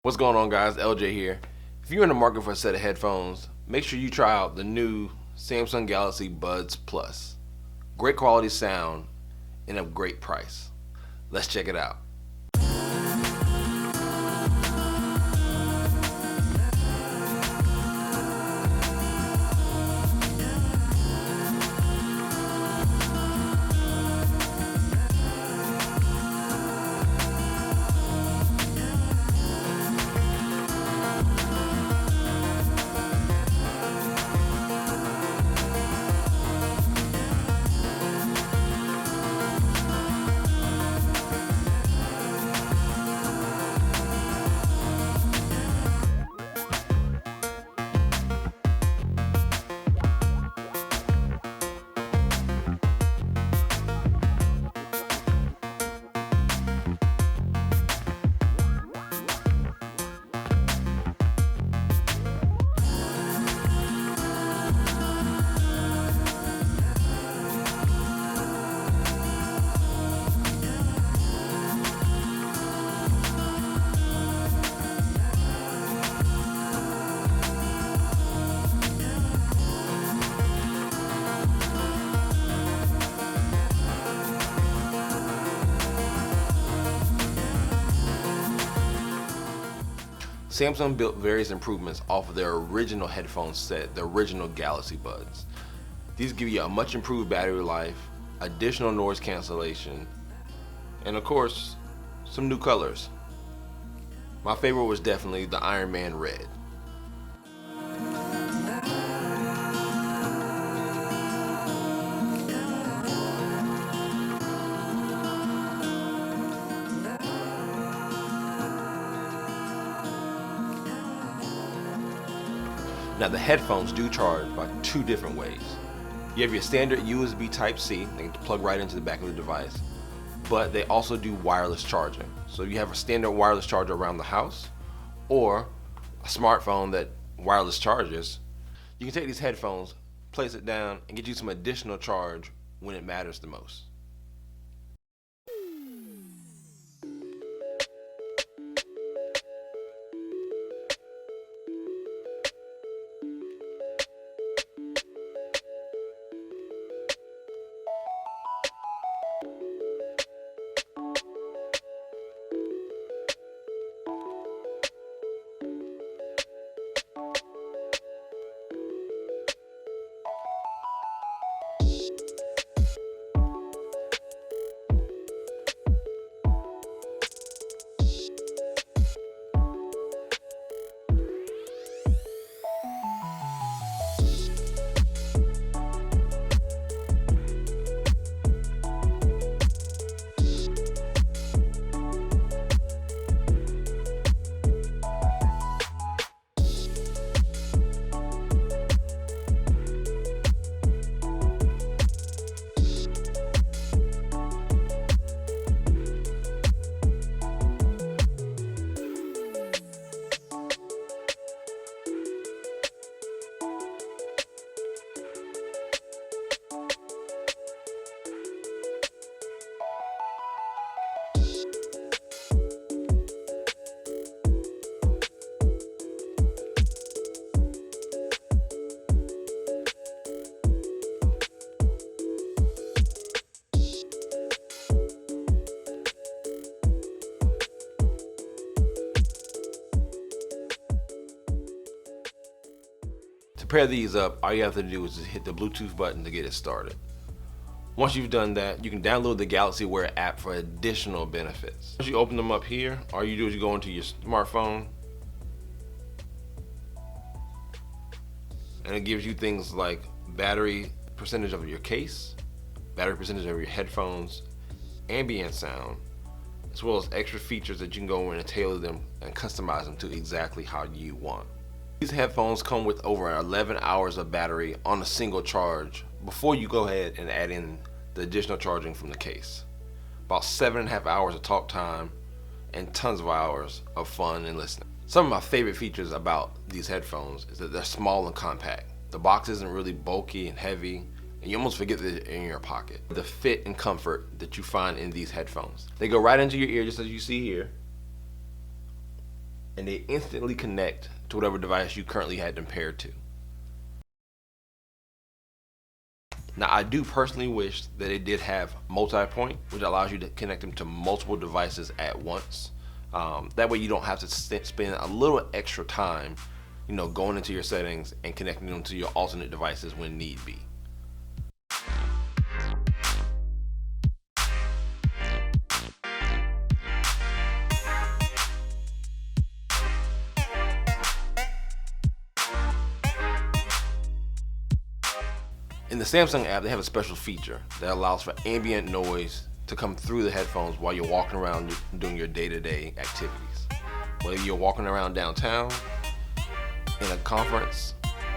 What's going on, guys? LJ here. If you're in the market for a set of headphones, make sure you try out the new Samsung Galaxy Buds Plus. Great quality sound and a great price. Let's check it out. Samsung built various improvements off of their original headphone set, the original Galaxy Buds. These give you a much improved battery life, additional noise cancellation, and of course, some new colors. My favorite was definitely the Iron Man Red. Now the headphones do charge by two different ways. You have your standard USB Type-C, they can plug right into the back of the device, but they also do wireless charging. So you have a standard wireless charger around the house, or a smartphone that wireless charges, you can take these headphones, place it down, and get you some additional charge when it matters the most. To pair these up, all you have to do is just hit the Bluetooth button to get it started. Once you've done that, you can download the Galaxy Wear app for additional benefits. Once you open them up here, all you do is you go into your smartphone, and it gives you things like battery percentage of your case, battery percentage of your headphones, ambient sound, as well as extra features that you can go in and tailor them and customize them to exactly how you want. These headphones come with over 11 hours of battery on a single charge before you go ahead and add in the additional charging from the case. About 7.5 hours of talk time and tons of hours of fun and listening. Some of my favorite features about these headphones is that they're small and compact. The box isn't really bulky and heavy, and you almost forget that they're in your pocket. The fit and comfort that you find in these headphones. They go right into your ear just as you see here. and they instantly connect to whatever device you currently had them paired to. Now, I do personally wish that it did have multi-point, which allows you to connect them to multiple devices at once. That way you don't have to spend a little extra time, going into your settings and connecting them to your alternate devices when need be. In the Samsung app, they have a special feature that allows for ambient noise to come through the headphones while you're walking around doing your day-to-day activities. Whether you're walking around downtown, in a conference,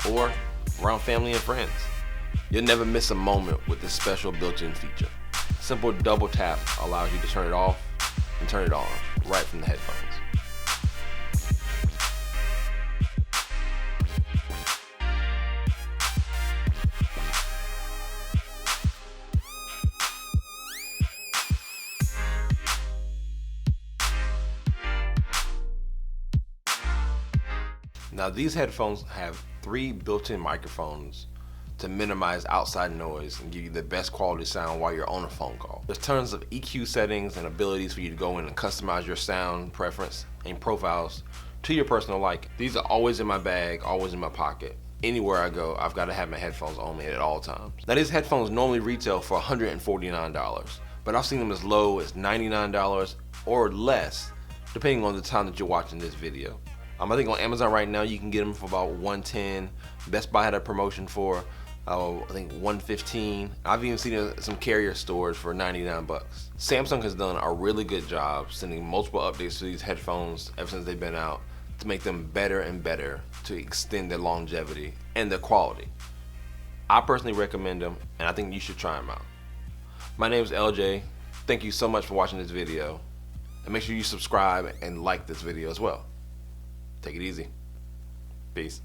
or around family and friends, you'll never miss a moment with this special built-in feature. A simple double tap allows you to turn it off and turn it on right from the headphones. Now, these headphones have 3 built-in microphones to minimize outside noise and give you the best quality sound while you're on a phone call. There's tons of EQ settings and abilities for you to go in and customize your sound preference and profiles to your personal liking. These are always in my bag, always in my pocket. Anywhere I go, I've got to have my headphones on me at all times. Now, these headphones normally retail for $149, but I've seen them as low as $99 or less, depending on the time that you're watching this video. I think on Amazon right now you can get them for about $110. Best Buy had a promotion for I think $115. I've even seen some carrier stores for $99. Samsung has done a really good job sending multiple updates to these headphones ever since they've been out to make them better and better to extend their longevity and their quality. I personally recommend them, and I think you should try them out. My name is LJ. Thank you so much for watching this video, and make sure you subscribe and like this video as well. Take it easy. Peace.